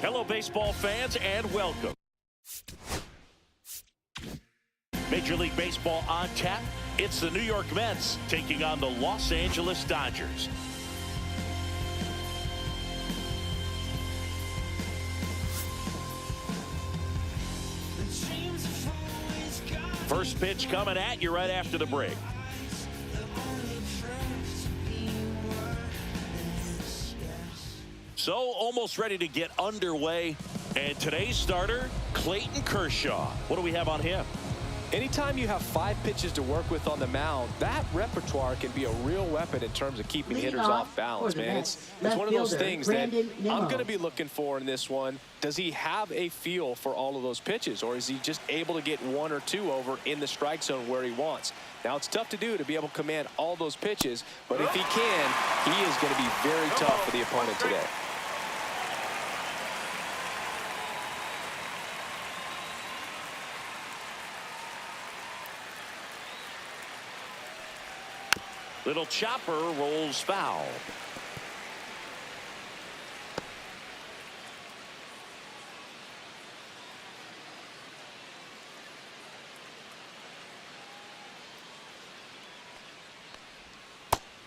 Hello, baseball fans, and welcome. Major League Baseball on tap. It's the New York Mets taking on the Los Angeles Dodgers. First pitch coming at you right after the break. So almost ready to get underway. And today's starter, Clayton Kershaw. What do we have on him? Anytime you have 5 pitches to work with on the mound, that repertoire can be a real weapon in terms of keeping hitters off balance, man. It's one of those things that I'm going to be looking for in this one. Does he have a feel for all of those pitches, or is he just able to get 1 or 2 over in the strike zone where he wants? Now, it's tough to do, to be able to command all those pitches, but if he can, he is going to be very tough for the opponent today. Little chopper rolls foul.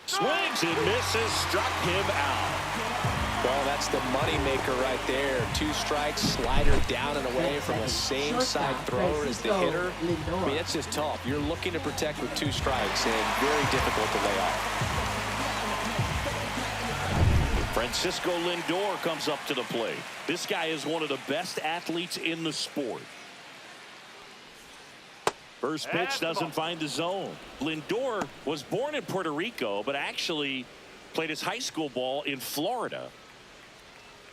Swings and misses, struck him out. Well, that's the money maker right there. 2 strikes, slider down and away from the same side thrower as the hitter. I mean, that's just tough. You're looking to protect with 2 strikes and very difficult to lay off. Francisco Lindor comes up to the plate. This guy is one of the best athletes in the sport. First pitch doesn't find the zone. Lindor was born in Puerto Rico, but actually played his high school ball in Florida.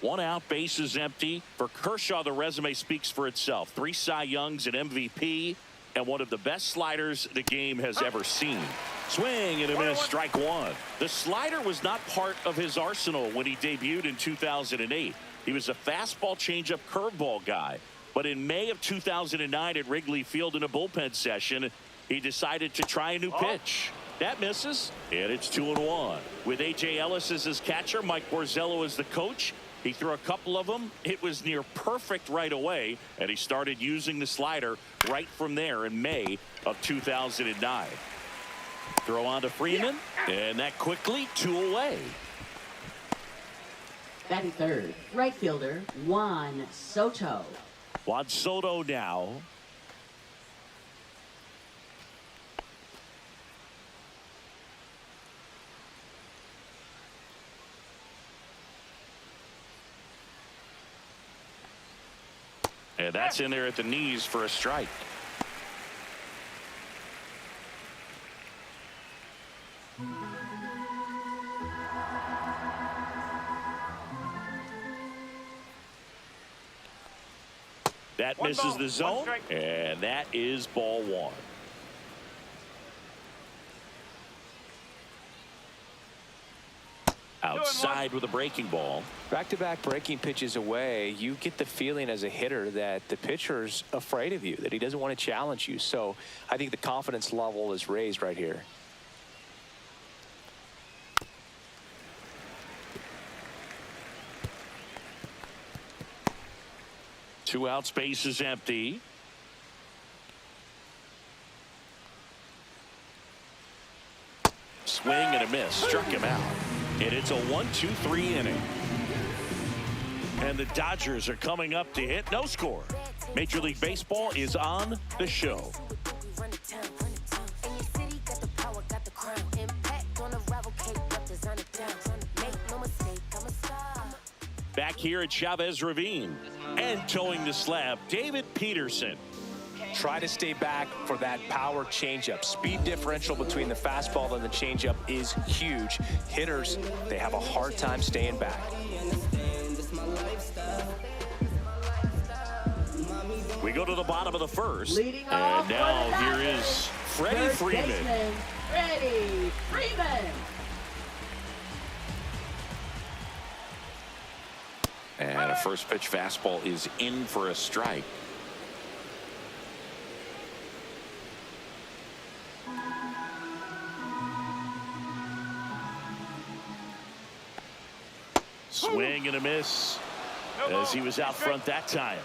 1 out, bases empty. For Kershaw, the resume speaks for itself. 3 Cy Youngs, an MVP, and one of the best sliders the game has ever seen. Swing and a miss, strike 1. The slider was not part of his arsenal when he debuted in 2008. He was a fastball, changeup, curveball guy. But in May of 2009 at Wrigley Field in a bullpen session, he decided to try a new pitch. That misses, and it's 2-1. With A.J. Ellis as his catcher, Mike Borzello as the coach, he threw a couple of them. It was near perfect right away, and he started using the slider right from there in May of 2009. Throw on to Freeman, and that quickly 2 away. Batting third, right fielder, Juan Soto. Juan Soto now. And that's in there at the knees for a strike. That misses the zone, and that is ball 1. Outside with a breaking ball. Back-to-back breaking pitches away, you get the feeling as a hitter that the pitcher's afraid of you, that he doesn't want to challenge you. So I think the confidence level is raised right here. Two out, space is empty. Swing and a miss, struck him out. And it's a 1-2-3 inning. And the Dodgers are coming up to hit no score. Major League Baseball is on the show. Back here at Chavez Ravine. And towing the slab, David Peterson. Try to stay back for that power changeup. Speed differential between the fastball and the changeup is huge. Hitters, they have a hard time staying back. We go to the bottom of the first. And now here is Freddie Freeman. Freddie Freeman. And a first pitch fastball is in for a strike. Swing and a miss as he was out front that time.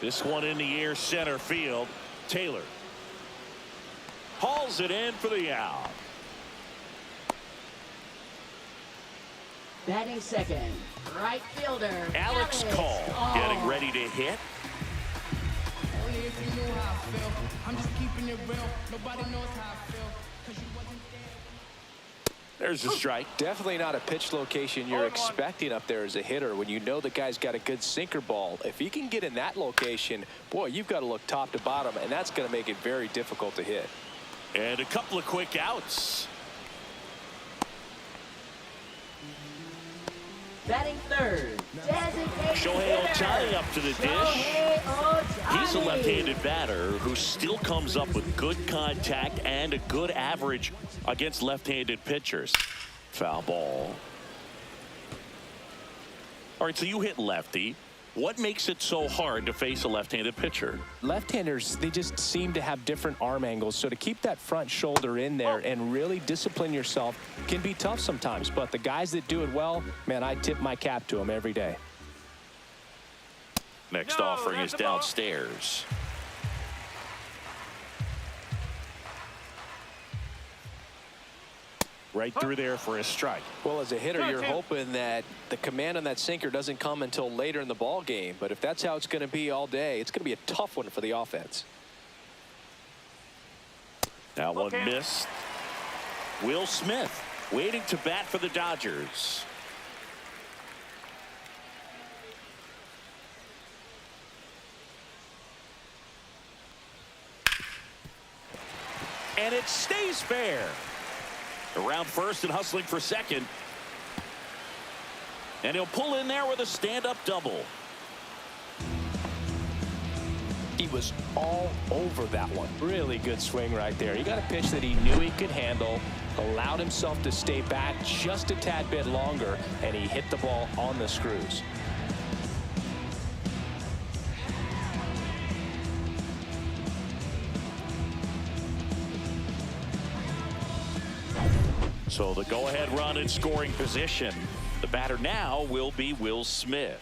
This one in the air, center field. Taylor hauls it in for the out. Batting second, right fielder Alex Call getting ready to hit. Oh, yeah, if you knew how I feel. I'm just keeping it real. Nobody knows how I feel. 'Cause you wasn't there. There's a strike. Definitely not a pitch location you're expecting up there as a hitter when you know the guy's got a good sinker ball. If he can get in that location, boy, you've got to look top to bottom, and that's going to make it very difficult to hit. And a couple of quick outs. Batting third, designated Shohei hitter. Ohtani up to the dish. Shohei Ohtani. He's a left-handed batter who still comes up with good contact and a good average against left-handed pitchers. Foul ball. All right, so you hit lefty. What makes it so hard to face a left-handed pitcher? Left-handers, they just seem to have different arm angles, so to keep that front shoulder in there and really discipline yourself can be tough sometimes. But the guys that do it well, man, I tip my cap to them every day. Next offering is downstairs. Right through there for a strike. Well, as a hitter, you're hoping that the command on that sinker doesn't come until later in the ball game. But if that's how it's going to be all day, it's going to be a tough one for the offense. That one missed. Will Smith waiting to bat for the Dodgers. And it stays fair. Around first and hustling for second. And he'll pull in there with a stand-up double. He was all over that one. Really good swing right there. He got a pitch that he knew he could handle, allowed himself to stay back just a tad bit longer, and he hit the ball on the screws. So the go-ahead run in scoring position. The batter now will be Will Smith.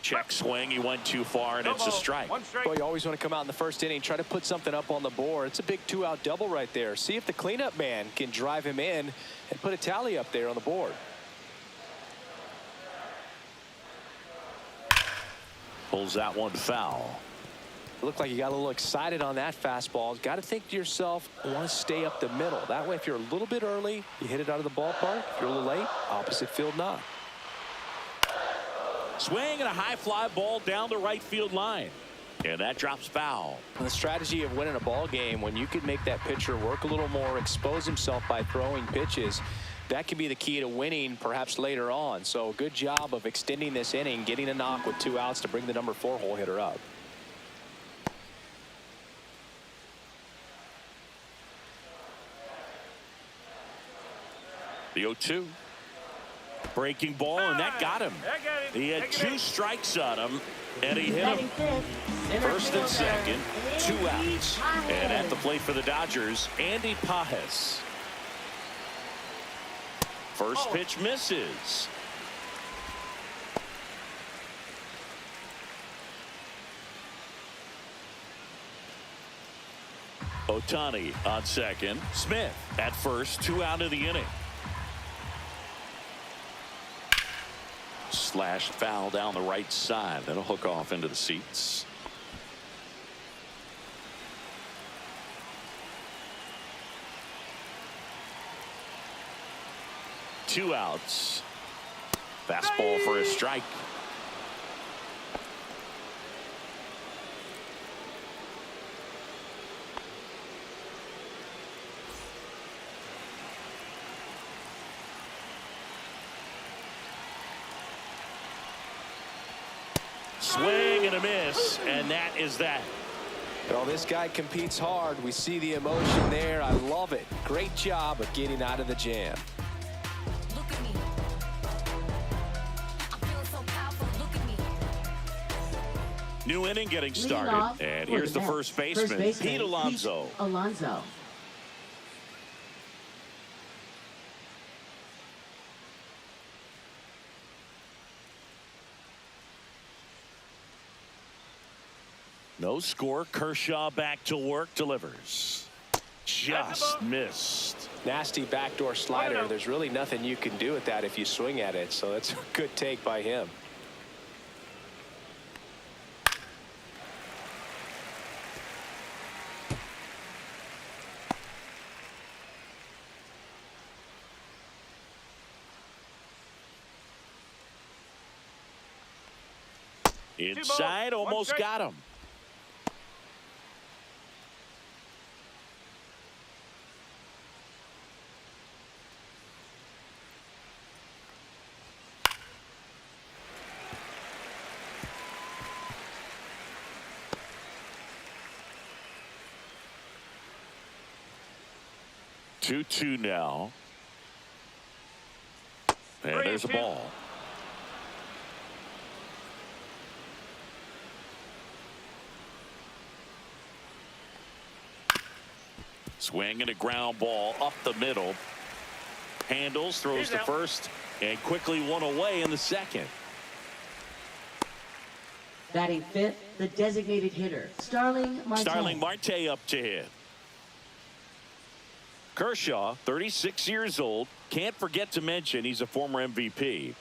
Check swing. He went too far, and it's a strike. Well, you always want to come out in the first inning, try to put something up on the board. It's a big two-out double right there. See if the cleanup man can drive him in and put a tally up there on the board. Pulls that one foul. Looked like you got a little excited on that fastball. Got to think to yourself, I want to stay up the middle. That way, if you're a little bit early, you hit it out of the ballpark. If you're a little late, opposite field knock. Swing and a high fly ball down the right field line. And that drops foul. And the strategy of winning a ball game, when you can make that pitcher work a little more, expose himself by throwing pitches, that can be the key to winning perhaps later on. So good job of extending this inning, getting a knock with 2 outs to bring the number 4 hole hitter up. The 0-2. Breaking ball, and that got him. He had 2 strikes on him, and he hit him first and second, 2 outs. And at the plate for the Dodgers, Andy Pages. First pitch misses. Ohtani on second. Smith at first, 2 out of the inning. Slash foul down the right side. That'll hook off into the seats. Two outs. Fastball for a strike. Swing and a miss, and that is that. Well, this guy competes hard. We see the emotion there. I love it. Great job of getting out of the jam. Look at me. I'm feeling so powerful. Look at me. New inning getting started. Leading off And for here's the Mets, first baseman, Pete Alonso. Alonso. No score. Kershaw back to work. Delivers. Just missed. Nasty backdoor slider. There's really nothing you can do with that if you swing at it. So that's a good take by him. Inside, almost got him. Two now. And there's a ball. Swing and a ground ball up the middle. Handles, throws to first, and quickly one away in the second. Batting fifth, the designated hitter, Starling Marte. Starling Marte up to hit. Kershaw, 36 years old. Can't forget to mention he's a former MVP.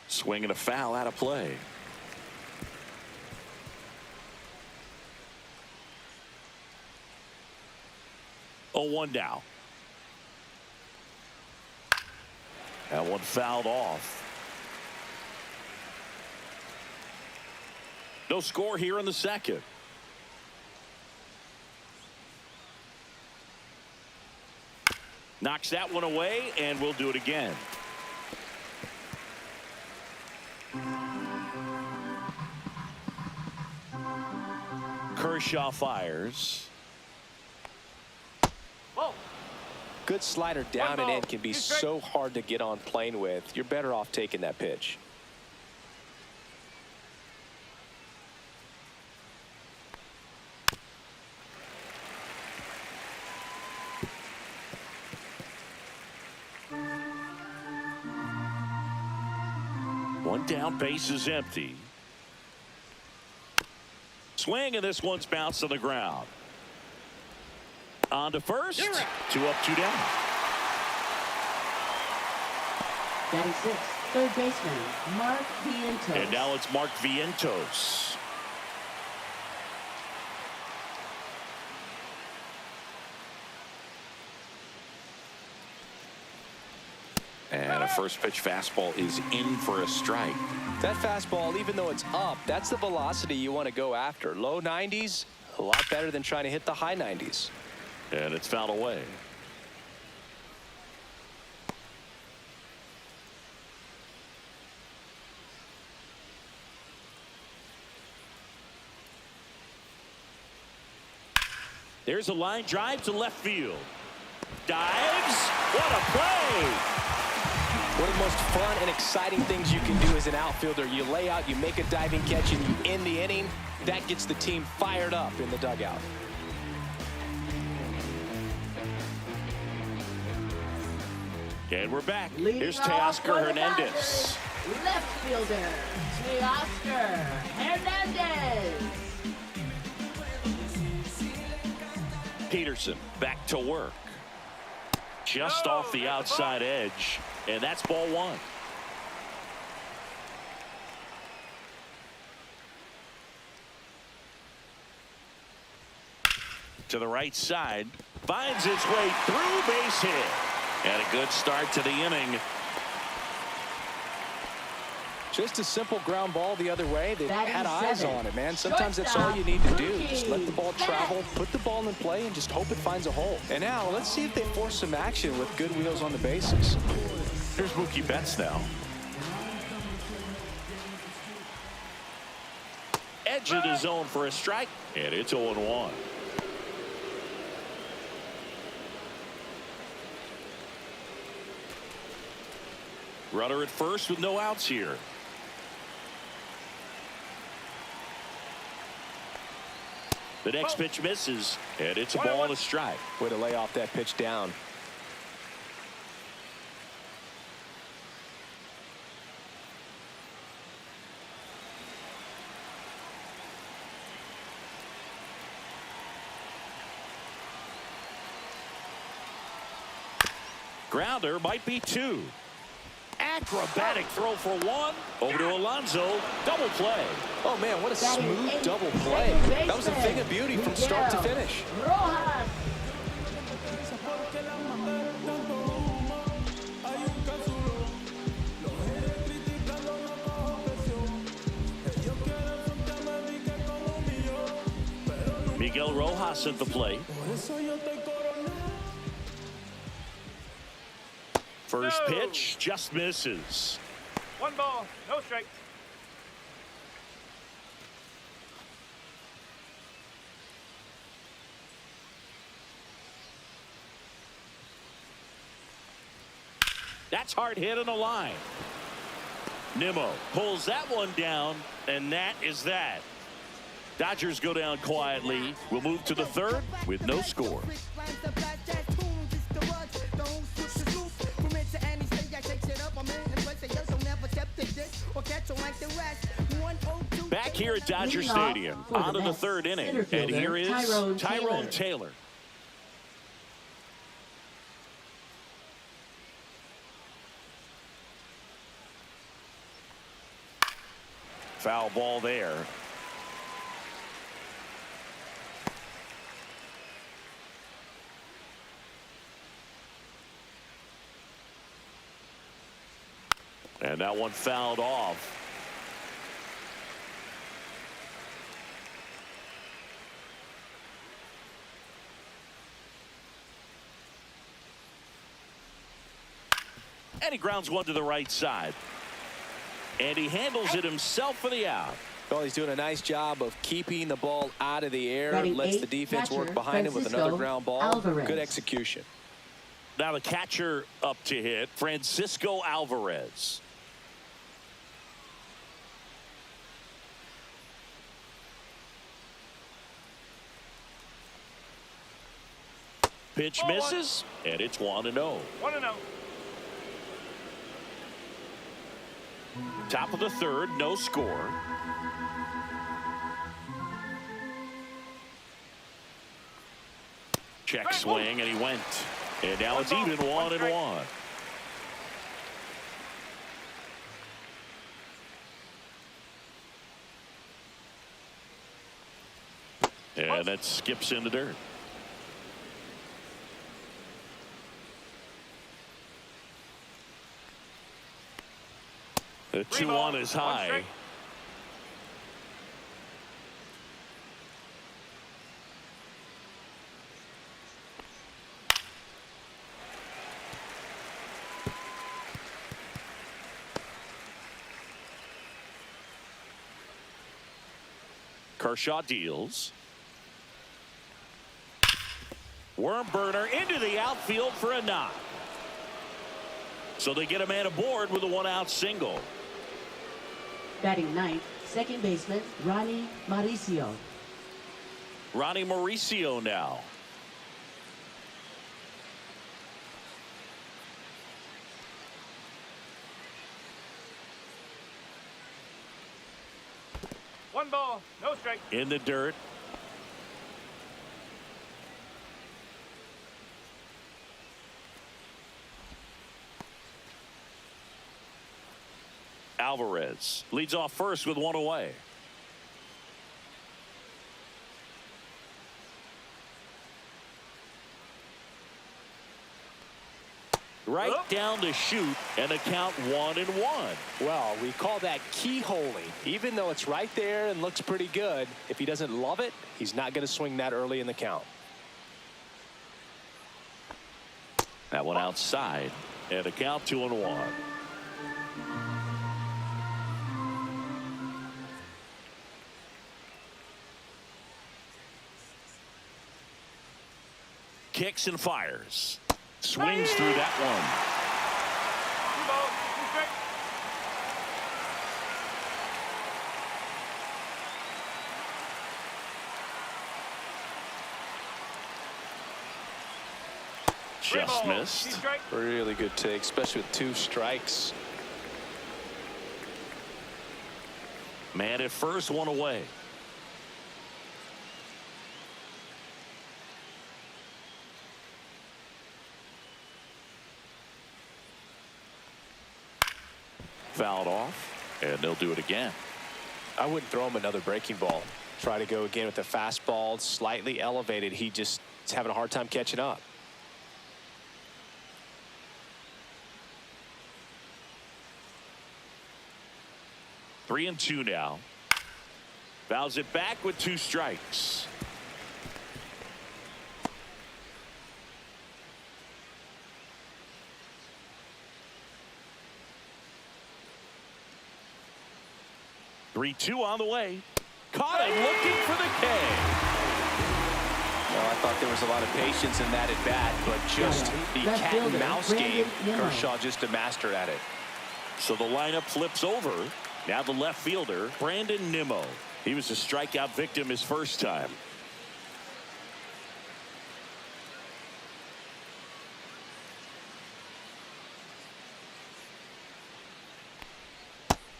Swing and a foul out of play. Oh, 1 now. That one fouled off. No score here in the second. Knocks that one away, and we'll do it again. Kershaw fires. Good slider down and in can be so hard to get on plane with. You're better off taking that pitch. One down, base is empty. Swing, and this one's bounced on the ground. On to first. 2 up, 2 down. Batting sixth, third baseman, Mark Vientos. And now it's Mark Vientos. And a first pitch fastball is in for a strike. That fastball, even though it's up, that's the velocity you want to go after. Low 90s, a lot better than trying to hit the high 90s. And it's fouled away. There's a line drive to left field. Dives. What a play. One of the most fun and exciting things you can do as an outfielder. You lay out, you make a diving catch, and you end the inning. That gets the team fired up in the dugout. And we're back. Leading Here's off Teoscar for the Hernandez. Padres, left fielder, Teoscar Hernandez. Peterson back to work. Just off the outside edge. And that's ball 1. To the right side. Finds its way through, base hit. And a good start to the inning. Just a simple ground ball the other way. They Batting had eyes seventh, on it, man. Sometimes that's all you need to do. Just let the ball Mookie travel, put the ball in play, and just hope it finds a hole. And now, let's see if they force some action with good wheels on the bases. Here's Mookie Betts now. Edge of the zone for a strike. And it's 0-1. Runner at first with no outs here. The next pitch misses, and it's a ball and a strike. Way to lay off that pitch down. Grounder might be 2. Acrobatic throw for 1. Over to Alonso. Double play. Oh, man, what a smooth double play. That was a thing of beauty from start to finish. Rojas. Miguel Rojas at the plate. First pitch just misses. 1 ball, no strike. That's hard hit on the line. Nimmo pulls that one down, and that is that. Dodgers go down quietly. We'll move to the 3rd with no score. Back here at Dodger Stadium, on to the 3rd inning, and here is Tyrone Taylor. Foul ball there. And that one fouled off. And he grounds one to the right side. And he handles it himself for the out. Well, he's doing a nice job of keeping the ball out of the air. Batting Lets the 8th defense catcher, work behind him with another ground ball. Alvarez. Good execution. Now the catcher up to hit, Francisco Alvarez. Pitch misses, and it's 1-0. 1-0. Top of the 3rd, no score. Check swing, and he went. And now it's even 1-1. And that skips in the dirt. The 2-1 is high. Kershaw deals. Worm burner into the outfield for a knock. So they get a man aboard with a 1-out single. Batting 9th, second baseman Ronnie Mauricio. Ronnie Mauricio now. One ball, no strike. In the dirt. Alvarez leads off first with 1 away. Right down the chute, and the count 1-1. Well, we call that keyholing. Even though it's right there and looks pretty good, if he doesn't love it, he's not going to swing that early in the count. That one outside, and the count 2-1. Kicks and fires. Swings through that one. 2 balls, 2 strikes. 3 Just balls, missed. 2 strikes. Really good take, especially with 2 strikes. Man at first, 1 away. fouled off, and they'll do it again. I wouldn't throw him another breaking ball. Try to go again with the fastball, slightly elevated. He just is having a hard time catching up. Three and two now. Fouls it back with 2 strikes. Three-two on the way. Caught him looking for the K. Well, I thought there was a lot of patience in that at bat, but just the cat and mouse game, Kershaw just a master at it. So the lineup flips over. Now the left fielder, Brandon Nimmo. He was a strikeout victim his first time.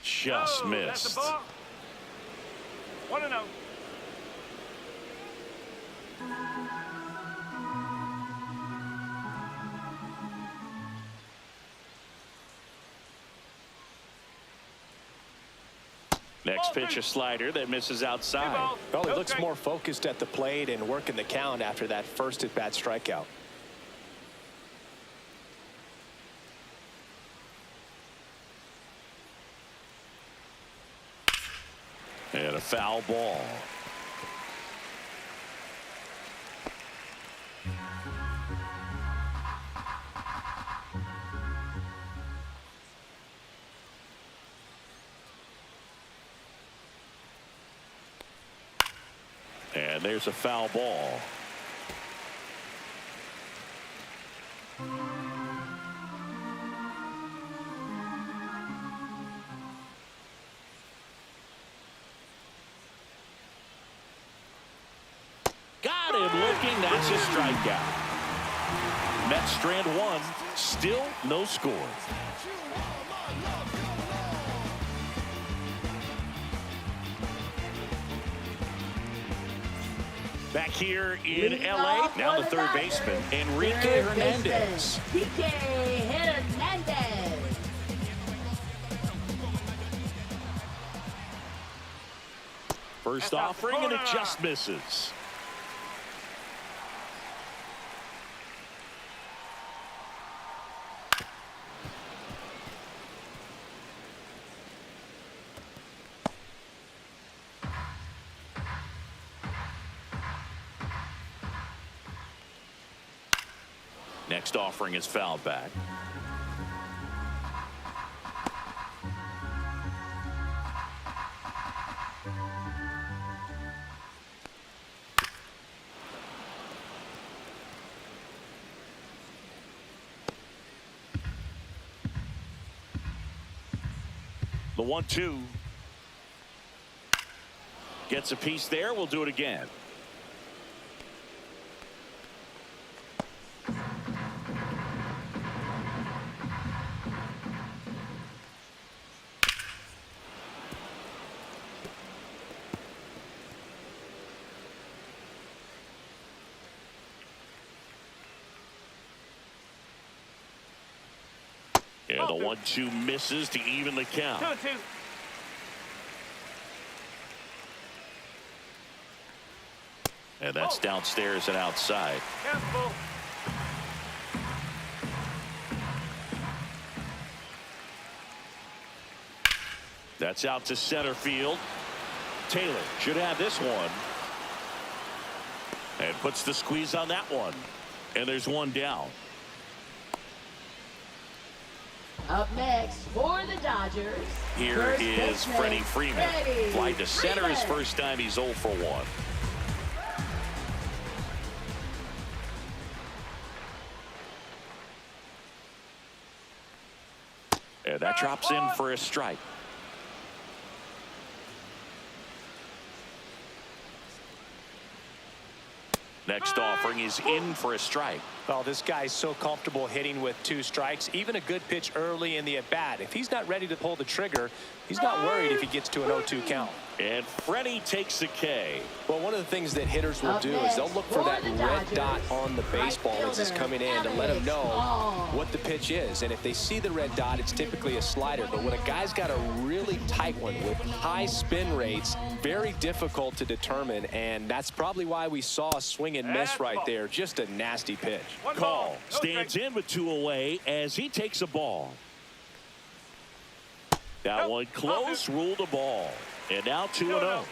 Just That's missed. the ball. 1-0. Next pitch, a slider that misses outside. Well, he looks more focused at the plate and working the count after that first at-bat strikeout. And a foul ball. And there's a foul ball. Got him looking. That's a strikeout. Mets strand one. Still no score. Back here in LA, now the third baseman, Enrique Hernandez. Enrique Hernandez. First offering, and it just misses. Next offering is fouled back. The 1-2. Gets a piece there. We'll do it again. And the 1-2 misses to even the count. 2-2. And that's downstairs and outside. Careful. That's out to center field. Taylor should have this one. And puts the squeeze on that one. And there's one down. Up next for the Dodgers. Here first is baseman, Freddie Freeman. Freddie Fly to center his Freeman. first time. He's 0 for 1. And that drops in for a strike. Next offering is in for a strike. Well, this guy's so comfortable hitting with 2 strikes, even a good pitch early in the at-bat. If he's not ready to pull the trigger, he's not worried if he gets to an 0-2 count. And Freddie takes the K. Well, one of the things that hitters will do is they'll look for that red dot on the baseball as it's coming in to let them know what the pitch is. And if they see the red dot, it's typically a slider. But when a guy's got a really tight one with high spin rates, very difficult to determine. And that's probably why we saw a swing and miss right there. Just a nasty pitch. Call stands in with 2 away as he takes a ball. That one close, ruled a ball. And now 2-0.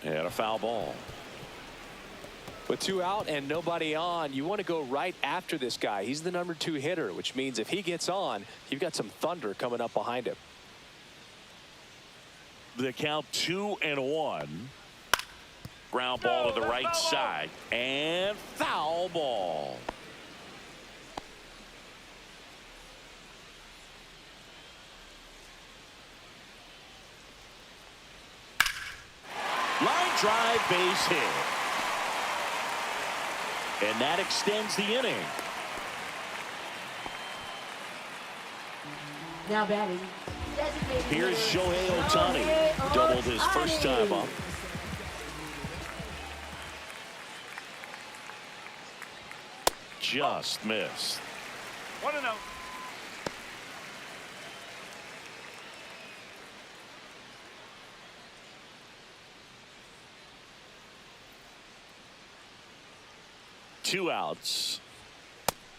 And a foul ball. With 2 out and nobody on, you want to go right after this guy. He's the number 2 hitter, which means if he gets on, you've got some thunder coming up behind him. The count 2-1. Ground ball to the right side. And foul ball. Line drive, base hit. And that extends the inning. Now batting. Designated Here's hitter, Shohei Ohtani. Doubled his first time up. Just missed. 1-0. Two outs.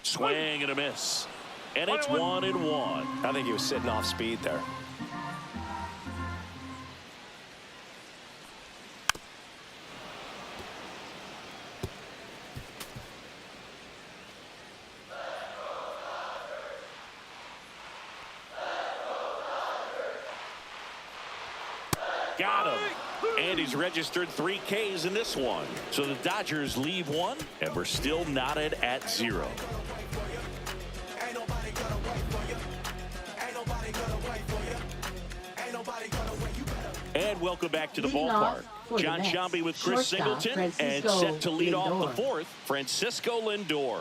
Swing and a miss. And it's 1-1. I think he was sitting off speed there. Got him. And he's registered 3 Ks in this one. So the Dodgers leave 1, and we're still knotted at 0. And welcome back to the Leading ballpark. off for the John Mets, Sciambi with Chris shortstop, Singleton, and Francisco set to lead off Lindor. the 4th, Francisco Lindor.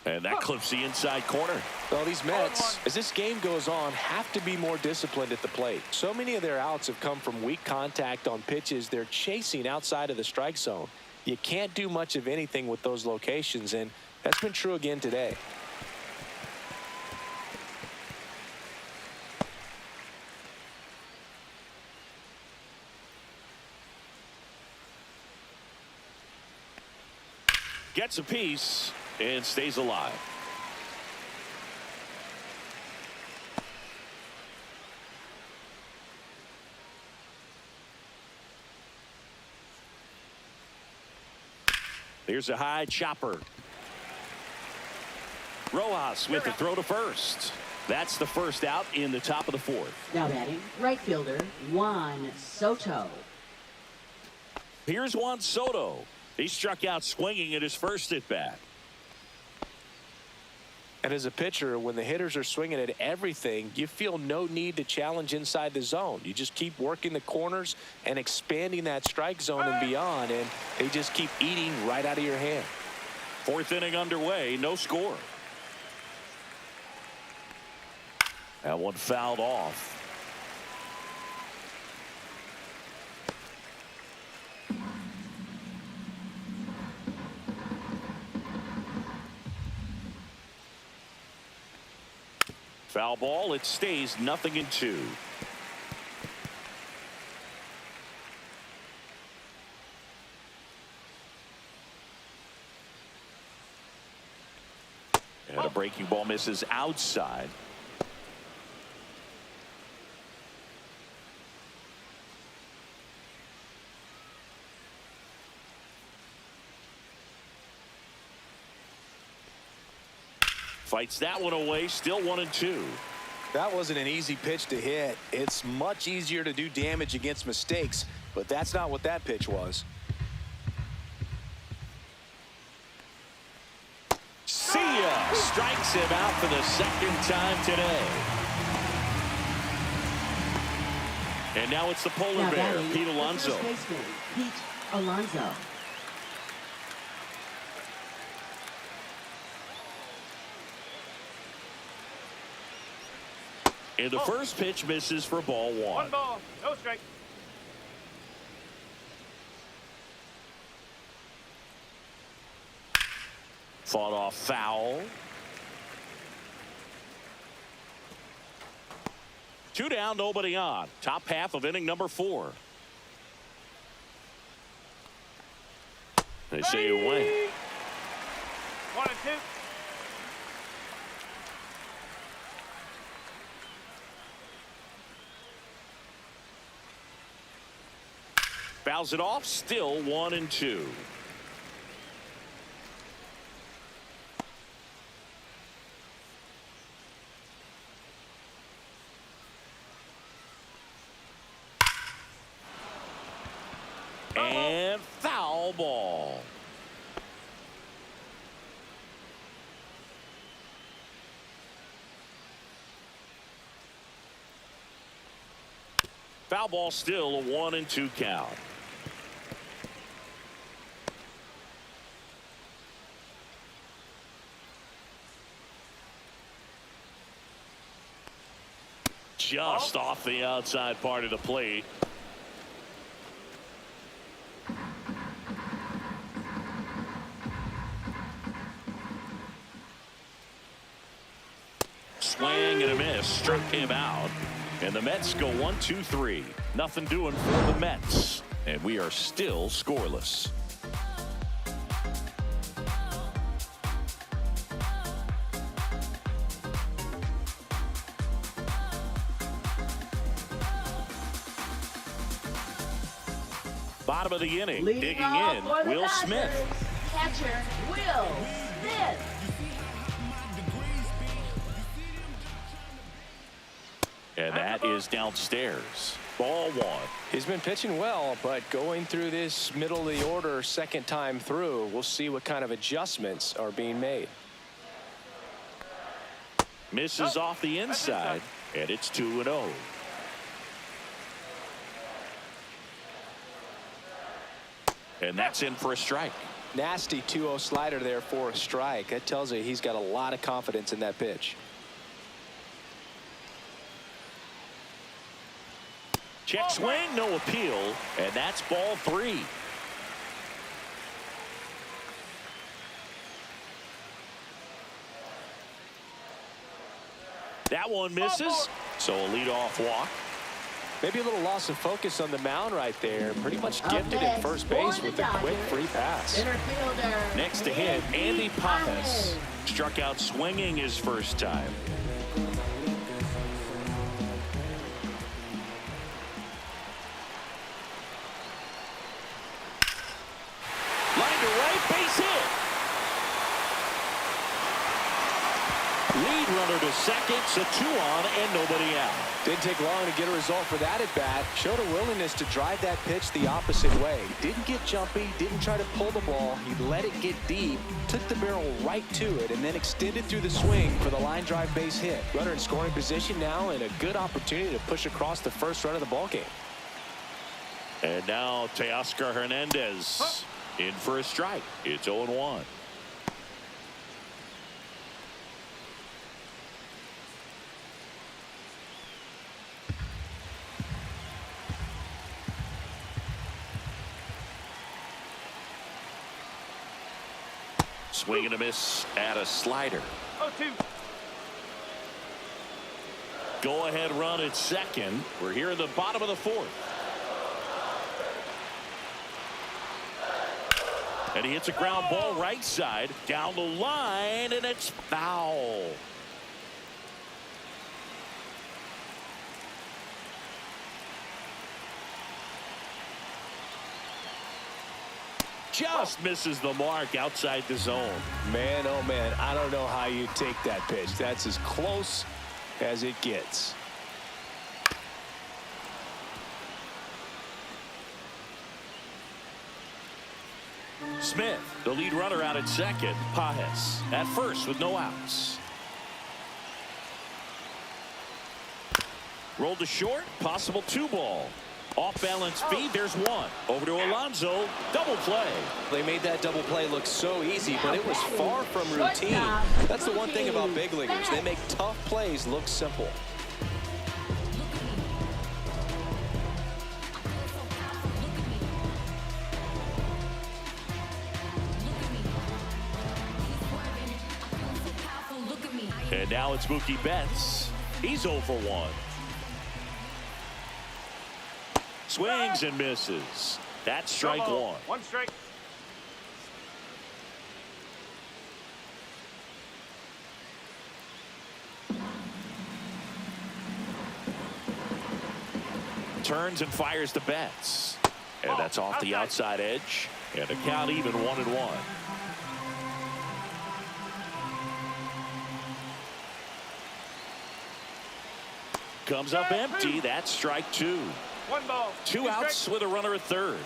And that clips the inside corner. Well, these Mets, as this game goes on, have to be more disciplined at the plate. So many of their outs have come from weak contact on pitches they're chasing outside of the strike zone. You can't do much of anything with those locations, and that's been true again today. Gets a piece and stays alive. Here's a high chopper. Rojas with the throw to first. That's the first out in the top of the 4th. Now batting, right fielder, Juan Soto. Here's Juan Soto. He struck out swinging at his first at bat. And as a pitcher, when the hitters are swinging at everything, you feel no need to challenge inside the zone. You just keep working the corners and expanding that strike zone and beyond, and they just keep eating right out of your hand. 4th inning underway, no score. That one fouled off. Foul ball. It stays 0-2. And a breaking ball misses outside. Fights that one away, still 1-2. That wasn't an easy pitch to hit. It's much easier to do damage against mistakes. but that's not what that pitch was. See ya! Strikes him out for the second time today. And now it's the polar Now bear, batting, Pete the Alonso. first baseman, Pete Alonso. And the first pitch misses for ball one. One ball, no strike. Fought off foul. 2 down, nobody on. Top half of inning number 4. They say you win. 1 and 2. Fouls it off, still 1 and 2. And foul ball. Foul ball, still a 1 and 2 count. Just off the outside part of the plate. Swing and a miss, struck him out. And the Mets go 1-2-3. Nothing doing for the Mets. And we are still scoreless. Bottom of the inning, Leading digging off in, for the Will Dodgers, Smith. Catcher, Will Smith. And that is downstairs. Ball 1. He's been pitching well, but going through this middle of the order second time through, we'll see what kind of adjustments are being made. Misses off the inside, and it's 2-0. And that's in for a strike. Nasty 2-0 slider there for a strike. That tells you he's got a lot of confidence in that pitch. Check swing, no appeal, and that's ball 3. That one misses, so a leadoff walk. Maybe a little loss of focus on the mound right there. Pretty much Up gifted at next first for base the with a quick Dodgers, free pass. Center fielder, Next to him, Andy Pappas. Struck out swinging his first time. Line to right, base hit. Lead runner to second, so 2 on and nobody out. Didn't take long to get a result for that at bat. Showed a willingness to drive that pitch the opposite way. Didn't get jumpy, didn't try to pull the ball. He let it get deep, took the barrel right to it, and then extended through the swing for the line drive base hit. Runner in scoring position now, and a good opportunity to push across the first run of the ball game. And now Teoscar Hernandez in for a strike. It's 0-1. Swing and a miss at a slider. 0-2. Go ahead run at second. We're here in the bottom of the 4th. And he hits a ground ball right side down the line, and it's foul. Just misses the mark outside the zone. Man, oh man, I don't know how you take that pitch. That's as close as it gets. Smith, the lead runner out at second. Pages at first with no outs. Rolled to short, possible 2-ball. Off balance feed, there's one. Over to Alonso, double play. They made that double play look so easy, but it was far from routine. That's the one thing about big leaguers. They make tough plays look simple. And now it's Mookie Betts. He's 0 for 1. Swings and misses. That's strike one. One strike. Turns and fires the Betts. And that's off the outside edge. And the count even 1-1. Comes up empty. That's strike two. 1 ball. 2 outs strikes. with a runner at third.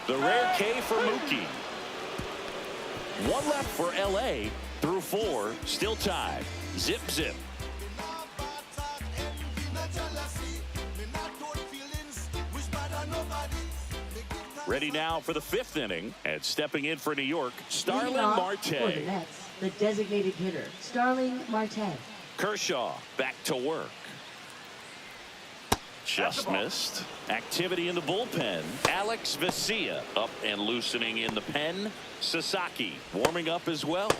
The rare K for Mookie. 1 left for LA through 4. Still tied. Zip zip. Ready now for the 5th inning, and stepping in for New York, Starling Leading off Marte. For the Mets, the designated hitter, Starling Marte. Kershaw back to work. Just missed. Activity in the bullpen. Alex Vesia up and loosening in the pen. Sasaki warming up as well.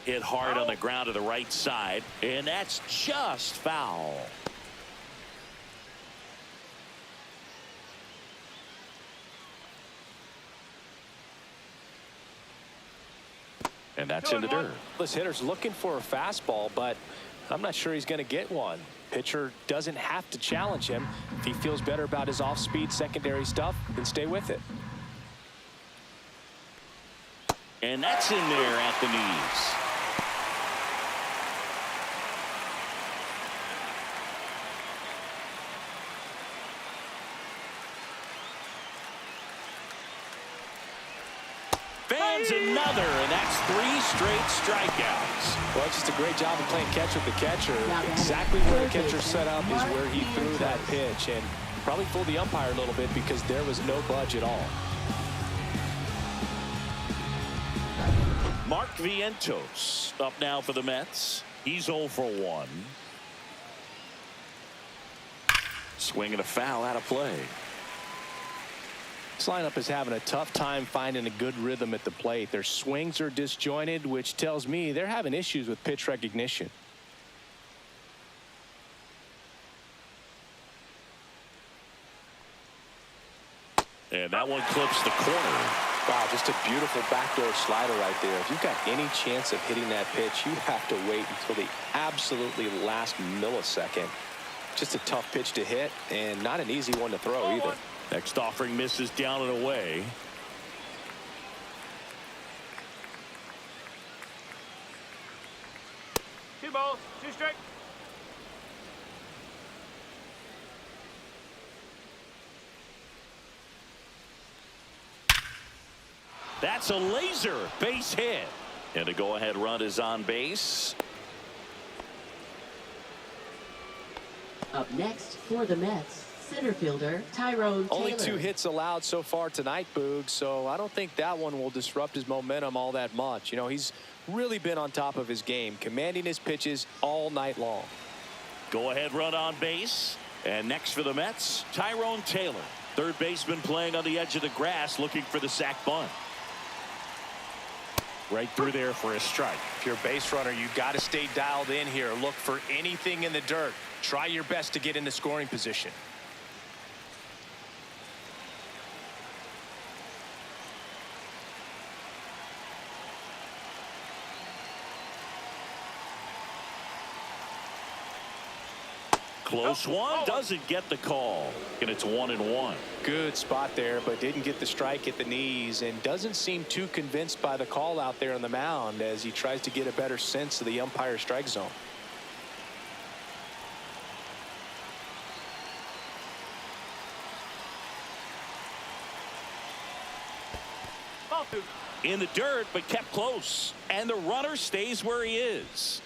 Hit hard on the ground to the right side, and that's just foul. And that's in the dirt. This hitter's looking for a fastball, but I'm not sure he's going to get one. Pitcher doesn't have to challenge him. If he feels better about his off-speed secondary stuff, then stay with it. And that's in there at the knees. Fans another, and that's 3 straight strikeouts. Well, it's just a great job of playing catch with the catcher. Exactly where the catcher set up is where he threw that pitch, and probably fooled the umpire a little bit because there was no budge at all. Mark Vientos up now for the Mets. He's 0 for 1. Swing and a foul out of play. This lineup is having a tough time finding a good rhythm at the plate. Their swings are disjointed, which tells me they're having issues with pitch recognition. And that one clips the corner. Wow, just a beautiful backdoor slider right there. If you've got any chance of hitting that pitch, you have to wait until the absolutely last millisecond. Just a tough pitch to hit, and not an easy one to throw either. Next offering misses down and away. Two balls, 2 strikes. That's a laser base hit. And a go-ahead run is on base. Up next for the Mets, center fielder Tyrone Taylor. Only 2 hits allowed so far tonight, Boog, so I don't think that one will disrupt his momentum all that much. You know, he's really been on top of his game, commanding his pitches all night long. Go-ahead run on base. And next for the Mets, Tyrone Taylor. Third baseman playing on the edge of the grass, looking for the sac bunt. Right through there for a strike. If you're a base runner, you've got to stay dialed in here. Look for anything in the dirt. Try your best to get in the scoring position. Close one, doesn't get the call, and it's 1-1. Good spot there, but didn't get the strike at the knees, and doesn't seem too convinced by the call out there on the mound as he tries to get a better sense of the umpire strike zone. Ball two. In the dirt, but kept close, and the runner stays where he is.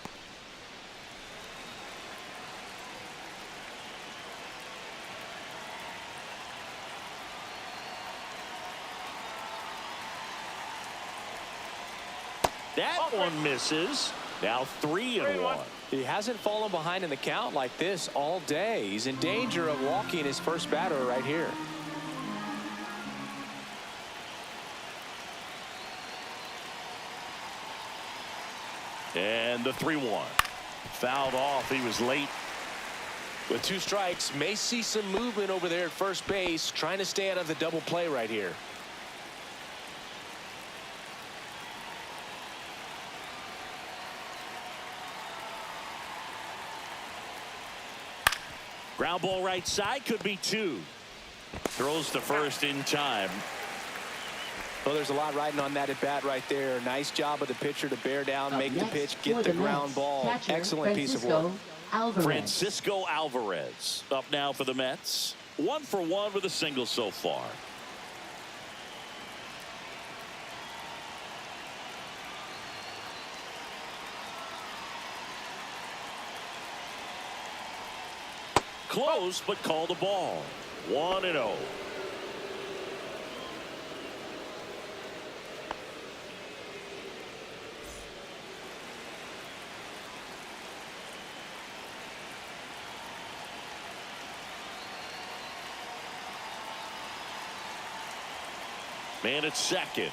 That one misses. Now 3-1. He hasn't fallen behind in the count like this all day. He's in danger of walking his first batter right here. And the 3-1. Fouled off. He was late. With 2 strikes, may see some movement over there at first base, trying to stay out of the double play right here. Ground ball right side, could be 2. Throws to first in time. Well, there's a lot riding on that at bat right there. Nice job of the pitcher to bear down, make the pitch, get the ground ball. Excellent piece of work. Francisco Alvarez up now for the Mets. 1 for 1 with a single so far. Close, but called a ball. 1-0. Man at second.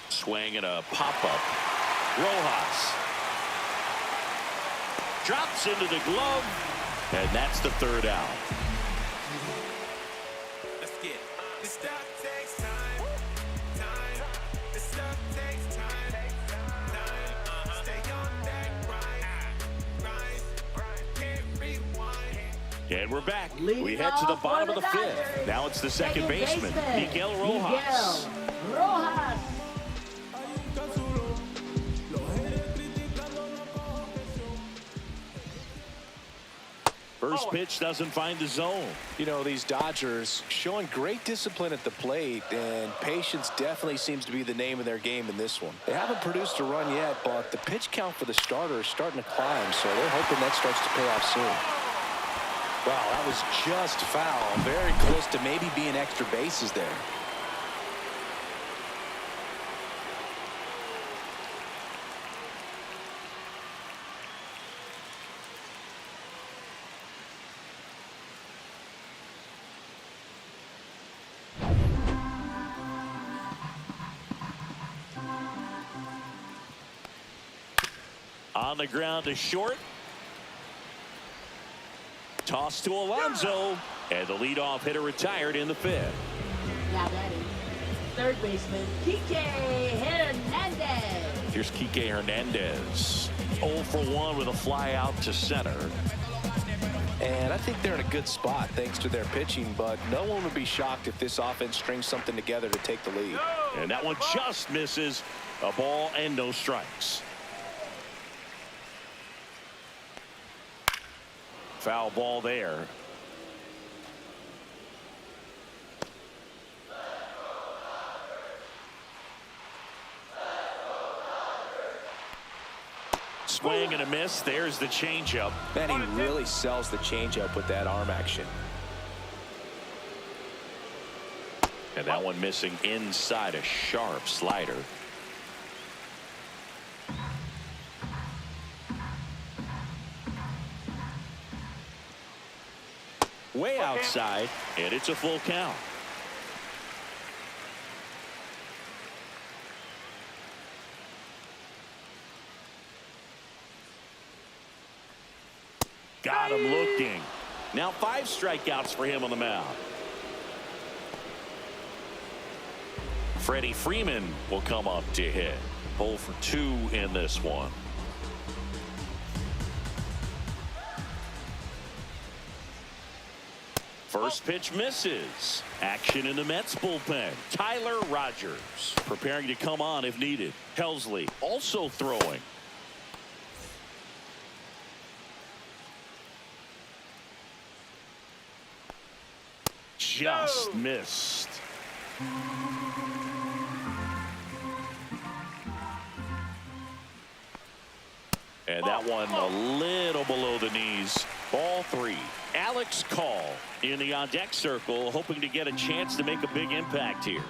Swing and a pop-up. Rojas. Drops into the glove. And that's the 3rd out. Let's get it. This stuff takes time. This stuff takes time. Stay on that grind. Can't rewind. And we're back. Leading We head to the off bottom for of the the 5th. Dodgers. Now it's the second baseman, Miguel Rojas. Miguel Rojas. First pitch doesn't find the zone. You know, these Dodgers showing great discipline at the plate, and patience definitely seems to be the name of their game in this one. They haven't produced a run yet, but the pitch count for the starter is starting to climb, so they're hoping that starts to pay off soon. Wow, that was just foul. Very close to maybe being extra bases there. On the ground to short. Toss to Alonso. And the leadoff hitter retired in the 5th. Now that is third baseman, Kike Hernandez. Here's Kike Hernandez. 0 for 1 with a fly out to center. And I think they're in a good spot thanks to their pitching, but no one would be shocked if this offense strings something together to take the lead. And that one just misses. A ball and no strikes. Foul ball there. Swing and a miss. There's the changeup. Man, he really sells the changeup with that arm action. And that one missing inside a sharp slider. Way outside, and it's a full count. Got him looking. Now 5 strikeouts for him on the mound. Freddie Freeman will come up to hit. 0 for 2 in this one. First pitch misses. Action in the Mets bullpen. Tyler Rogers preparing to come on if needed. Helsley also throwing. Just missed. And that one a little below the knees. Ball 3. Alex Call in the on-deck circle, hoping to get a chance to make a big impact here.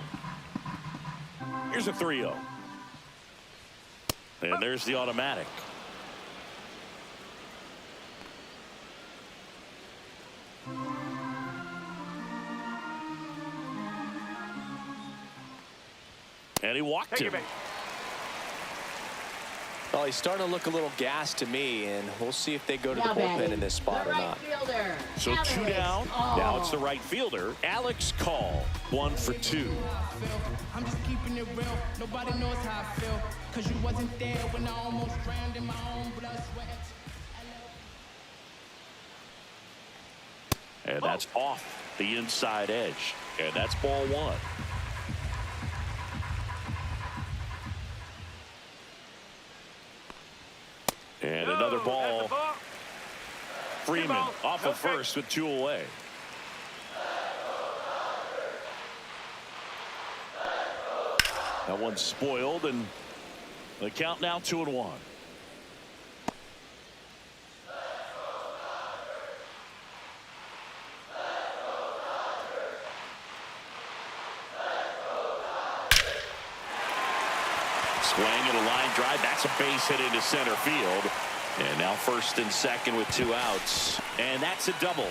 Here's a 3-0. And there's the automatic. And he walked him. Well, he's starting to look a little gassed to me, and we'll see if they go to the bullpen in this spot or not. Fielder, So Alex 2 down. Call. Now it's the right fielder, Alex Call. 1 for 2. I'm just keeping it real. Nobody knows how I feel. Cause you wasn't there when I almost drowned in my own blood, sweat. And that's off the inside edge. And that's ball 1. And another ball. Freeman off of first with 2 away. That one's spoiled, and the count now 2-1. Swing and a line drive. That's a base hit into center field. And now first and second with 2 outs. And that's a double.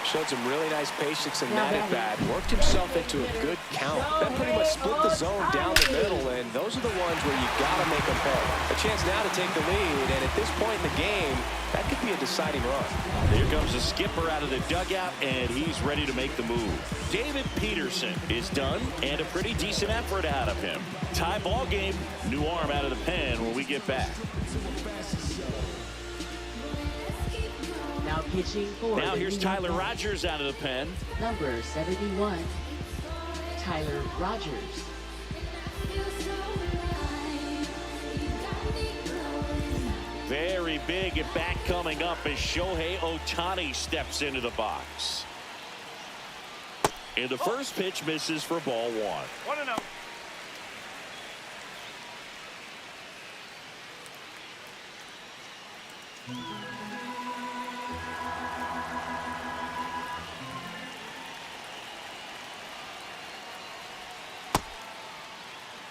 Showed some really nice patience in that at bat. Worked himself into a good count. That pretty much split the zone down the middle, and those are the ones where you got to make them pay. A chance now to take the lead, and at this point in the game, that could be a deciding run. Here comes the skipper out of the dugout, and he's ready to make the move. David Peterson is done, and a pretty decent effort out of him. Tie ball game. New arm out of the pen when we get back. Now pitching for Now the here's New York Tyler Mets. Rogers out of the pen. Number 71, Tyler Rogers. Very big at bat coming up as Shohei Ohtani steps into the box. And the first pitch misses for ball 1. 1-0.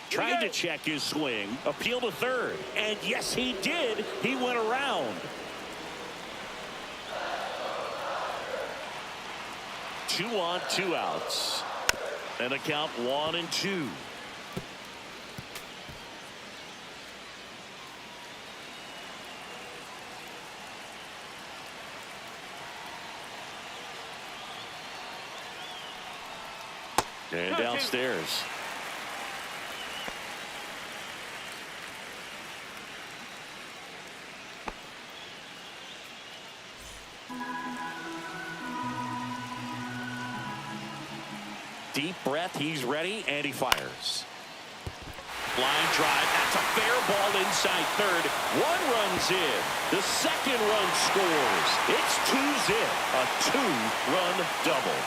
Tried to check his swing, appeal to third, and yes, he did. He went around. 2 on, 2 outs, and a count 1-2. And downstairs. Deep breath, he's ready, and he fires. Line drive, that's a fair ball inside third. 1 runs in. The second run scores. It's 2-zip, a 2-run double.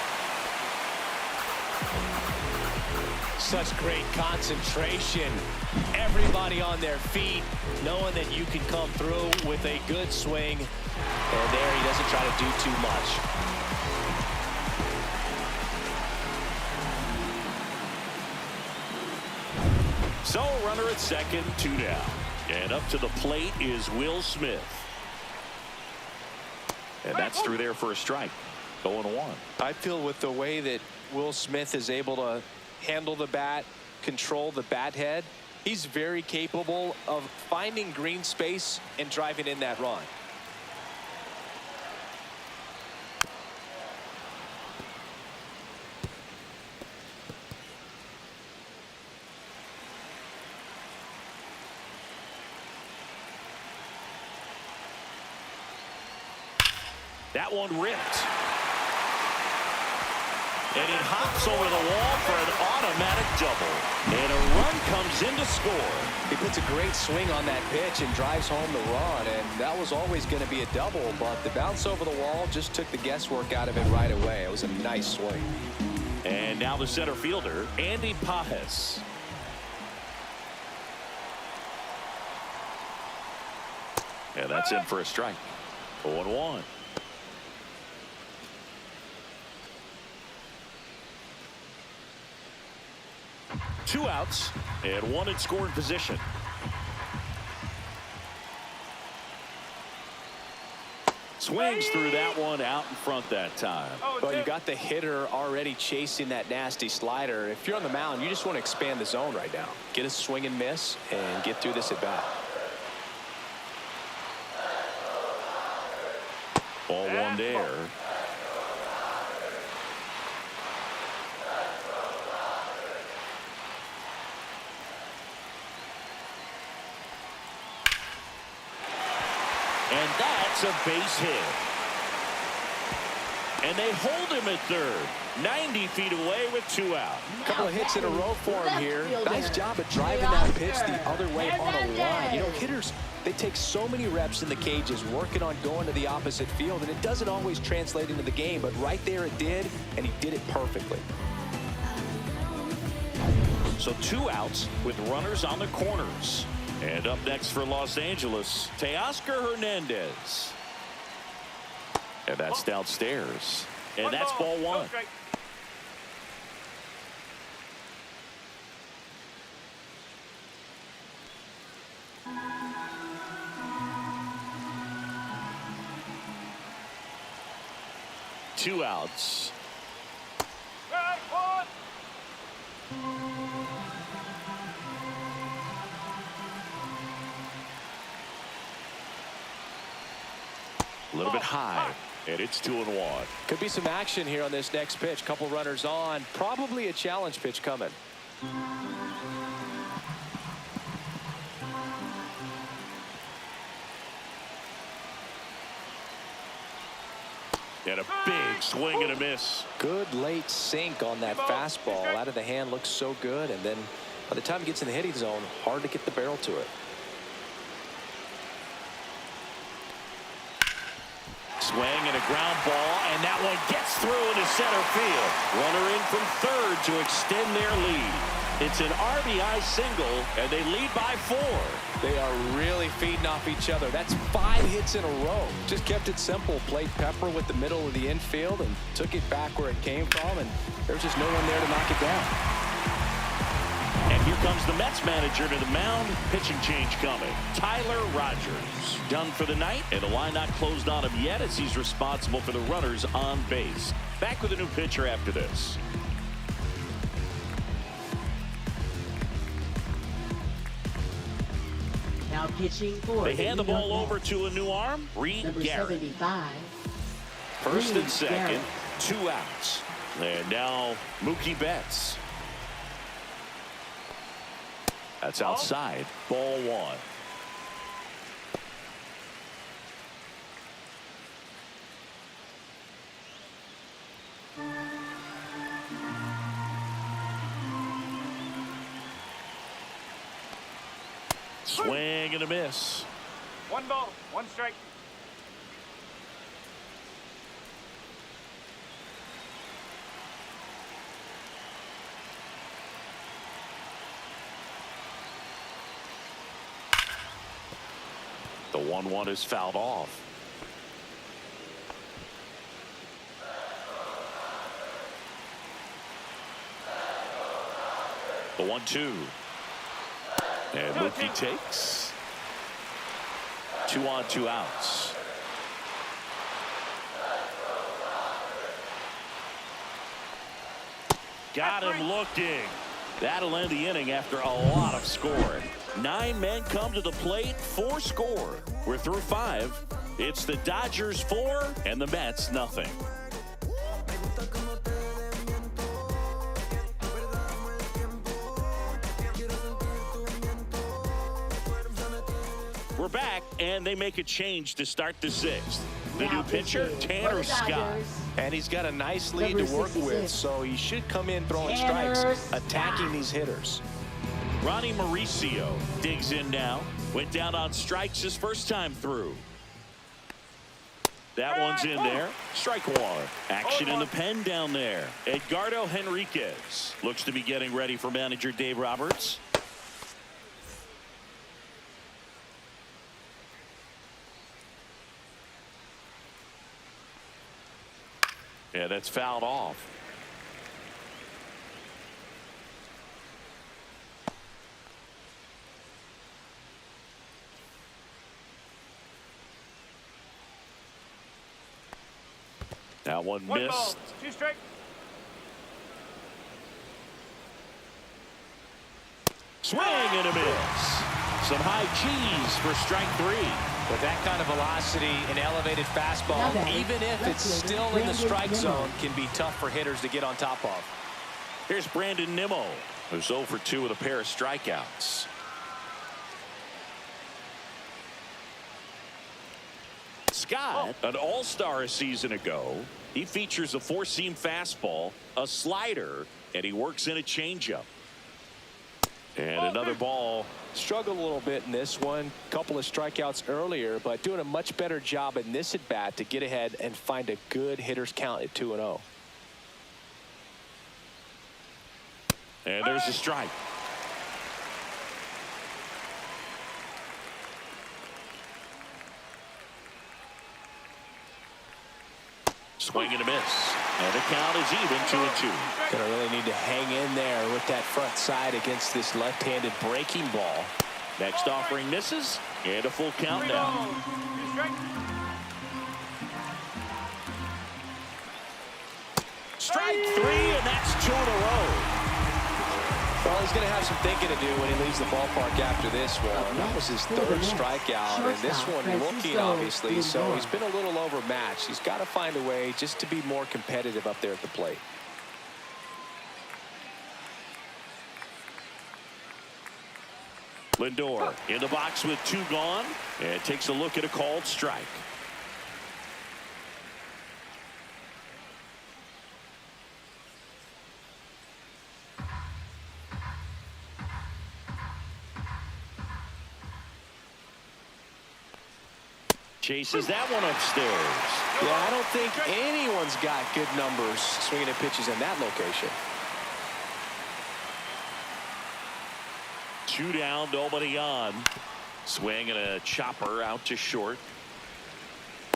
Such great concentration. Everybody on their feet, knowing that you can come through with a good swing. And there he doesn't try to do too much. So runner at second, 2 down. And up to the plate is Will Smith. And that's through there for a strike. 0-1. I feel with the way that Will Smith is able to handle the bat, control the bat head, he's very capable of finding green space and driving in that run. That one ripped. And it hops over the wall for an automatic double. And a run comes in to score. He puts a great swing on that pitch and drives home the run, and that was always going to be a double, but the bounce over the wall just took the guesswork out of it right away. It was a nice swing. And now the center fielder, Andy Pages. And that's in for a strike. 0-1. Two outs and one in scoring position. Swings through that one out in front that time. Well, you got the hitter already chasing that nasty slider. If you're on the mound, you just want to expand the zone right now. Get a swing and miss and get through this at bat. Ball one there. And that's a base hit. And they hold him at third. 90 feet away with 2 out. A couple of hits in a row for him here. Nice job of driving that pitch the other way on a line. You know, hitters, they take so many reps in the cages working on going to the opposite field, and it doesn't always translate into the game, but right there it did, and he did it perfectly. So 2 outs with runners on the corners. And up next for Los Angeles, Teoscar Hernandez. And that's downstairs. And that's ball one. Two outs. A little bit high, and it's 2-1. Could be some action here on this next pitch. Couple runners on. Probably a challenge pitch coming. And a big swing and a miss. Good late sink on that fastball. Out of the hand, looks so good, and then by the time it gets in the hitting zone, hard to get the barrel to it. Swing and a ground ball, and that one gets through into center field. Runner in from third to extend their lead. It's an RBI single, and they lead by 4. They are really feeding off each other. That's 5 hits in a row. Just kept it simple. Played Pepper with the middle of the infield and took it back where it came from, and there's just no one there to knock it down. And here comes the Mets manager to the mound. Pitching change coming. Tyler Rogers done for the night, and the line not closed on him yet as he's responsible for the runners on base. Back with a new pitcher after this. Now pitching for They hand the New York ball over Mets. to a new arm. Reed Number Garrett. 75. First Reed and second. Garrett. 2 outs. And now Mookie Betts. That's outside. Ball 1. Swing and a miss. 1 ball, 1 strike. The 1-1 is fouled off. The 1-2. And Mookie takes. 2 on, 2 outs. Got him looking. That'll end the inning after a lot of scoring. 9 men come to the plate, 4 score. We're through 5. It's the Dodgers 4 and the Mets nothing. We're back, and they make a change to start the 6th. The new pitcher, Tanner Scott. And he's got a nice lead to work with, so he should come in throwing strikes, attacking these hitters. Ronnie Mauricio digs in now. Went down on strikes his first time through. That one's in there. Strike one. Action in the pen down there. Edgardo Henriquez looks to be getting ready for manager Dave Roberts. Yeah, that's fouled off. That one One missed. ball, 2 strike. Swing and a miss. Some high cheese for strike 3. With that kind of velocity, an elevated fastball, even if it's still in the strike zone, can be tough for hitters to get on top of. Here's Brandon Nimmo, who's 0 for 2 with a pair of strikeouts. Scott, an all-star a season ago. He features a 4-seam fastball, a slider, and he works in a changeup. And another ball. Struggled a little bit in this one. Couple of strikeouts earlier, but doing a much better job in this at bat to get ahead and find a good hitter's count at 2-0. And there's a strike. Swing and a miss. And the count is even 2-2. Gonna really need to hang in there with that front side against this left-handed breaking ball. Next offering misses. And a full count now. 2 strike. Strike 3, and that's 2 in a row. Well, he's going to have some thinking to do when he leaves the ballpark after this one. That was his third strikeout, and this one rookie, obviously, so he's been a little overmatched. He's got to find a way just to be more competitive up there at the plate. Lindor in the box with 2 gone, and takes a look at a called strike. Chases that one upstairs. Yeah, I don't think anyone's got good numbers swinging at pitches in that location. 2 down, nobody on. Swing and a chopper out to short.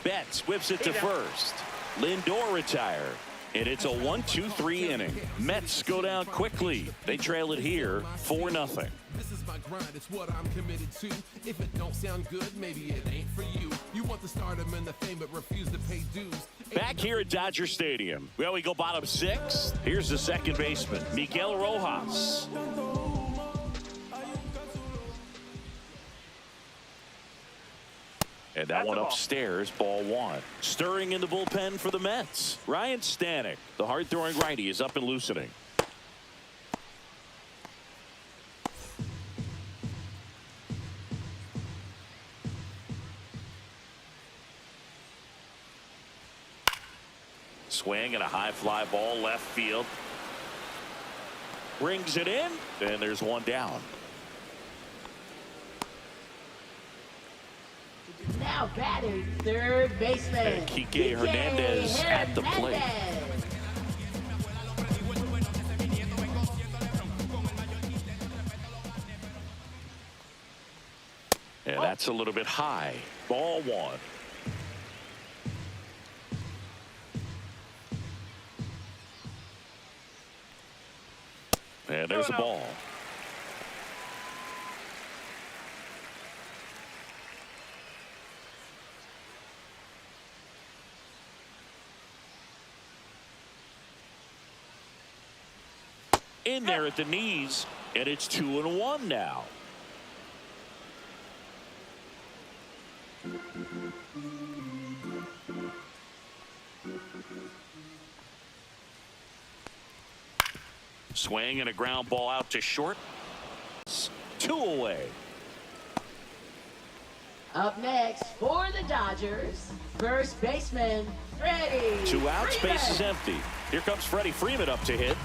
Betts whips it to first. Lindor retired. And it's a 1-2-3 inning. Mets go down quickly. They trail it here 4-0. This is my grind, it's what I'm committed to. If it don't sound good, maybe it ain't for you. You want the stardom and the fame, but refuse to pay dues. Back here at Dodger Stadium. Well, we go bottom 6. Here's the second baseman, Miguel Rojas. And that one upstairs, ball 1. Stirring in the bullpen for the Mets. Ryan Stanek, the hard-throwing righty, is up and loosening. Swing and a high fly ball left field. Brings it in, and there's one down. Now batting third baseman. And Kike Hernandez at the plate. And that's a little bit high. Ball 1. And there's a ball. In there at the knees, and it's 2-1 now. Swing and a ground ball out to short. 2 away. Up next for the Dodgers, first baseman, Freddie 2 outs, Freeman. base is empty. Here comes Freddie Freeman up to hit.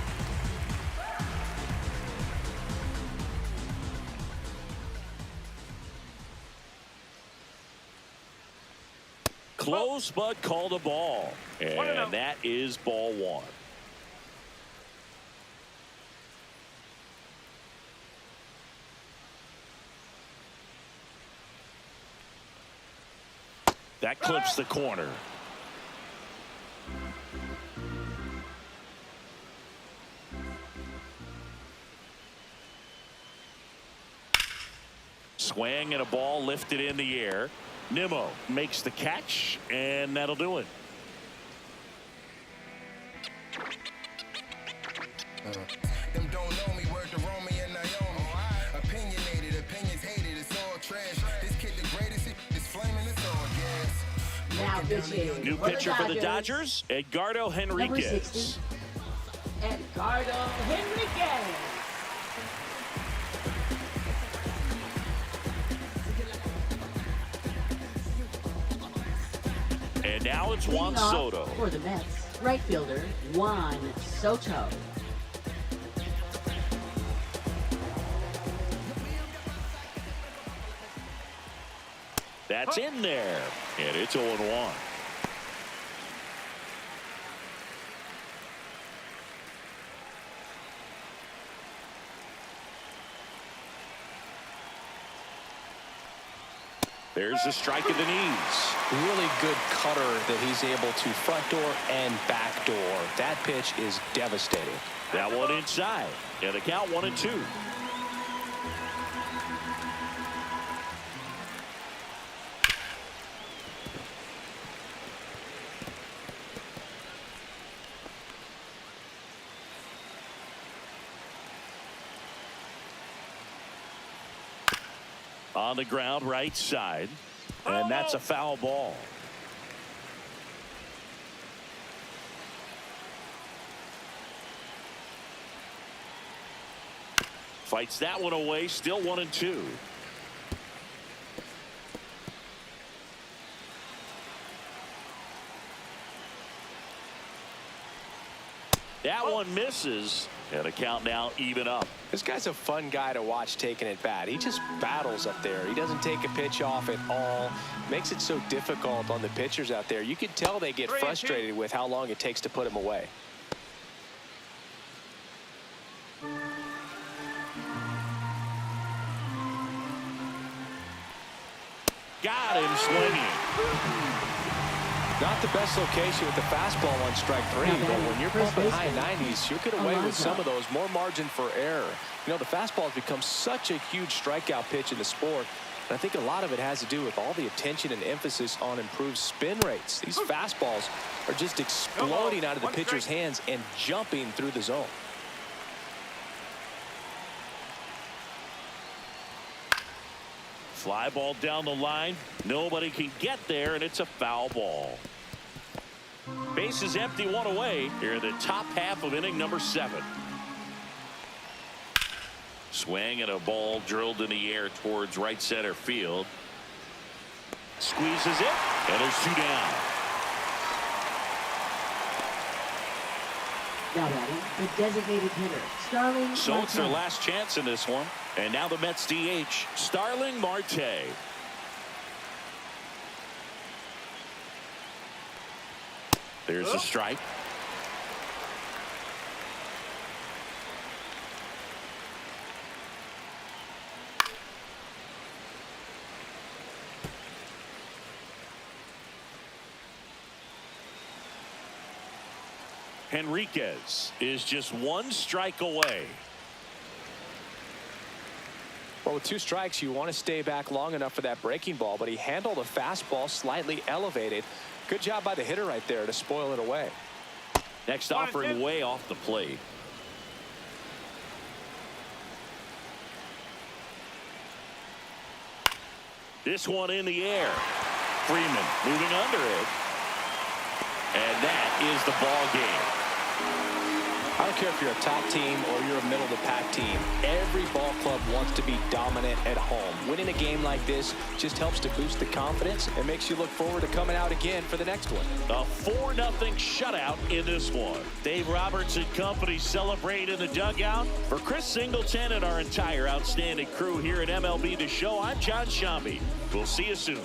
Close, but called a ball. And that is ball 1. That clips the corner. Swing and a ball lifted in the air. Nimmo makes the catch, and that'll do it. Them don't know me, word to Romy and Naomi. Opinionated, opinions hated, it's all trash. This kid the greatest, it's flaming, it's all gas. Now pitching New pitcher for the Dodgers, Edgardo number Henriquez. 60, Edgardo Henriquez. And now it's Juan Leading off Soto. for the Mets, right fielder Juan Soto. That's in there, and it's 0-1. There's a strike in the knees. Really good cutter that he's able to front door and back door. That pitch is devastating. That one inside, and the count 1-2. On the ground, right side, and that's a foul ball. Fights that one away, still 1-2. That one misses, and a count now even up. This guy's a fun guy to watch taking at bat. He just battles up there. He doesn't take a pitch off at all. Makes it so difficult on the pitchers out there. You can tell they get frustrated with how long it takes to put him away. Got him swinging. Not the best location with the fastball on strike 3, but when you're pumping high 90s, you'll get away with some of those. More margin for error. You know, the fastball has become such a huge strikeout pitch in the sport. And I think a lot of it has to do with all the attention and emphasis on improved spin rates. These fastballs are just exploding out of the pitcher's hands and jumping through the zone. Fly ball down the line. Nobody can get there, and it's a foul ball. Base is empty, one away here in the top half of inning number 7. Swing and a ball drilled in the air towards right center field. Squeezes it, and there's 2 down. Now batting, the designated hitter, Starling So it's their Marte. last chance in this one. And now the Mets DH, Starling Marte. There's a strike. Henriquez is just 1 strike away. Well, with 2 strikes, you want to stay back long enough for that breaking ball, but he handled a fastball slightly elevated. Good job by the hitter right there to spoil it away. Next offering way off the plate. This one in the air. Freeman moving under it. And that is the ball game. I don't care if you're a top team or you're a middle-of-the-pack team. Every ball club wants to be dominant at home. Winning a game like this just helps to boost the confidence and makes you look forward to coming out again for the next one. A 4-0 shutout in this one. Dave Roberts and company celebrate in the dugout. For Chris Singleton and our entire outstanding crew here at MLB The Show, I'm John Shambi. We'll see you soon.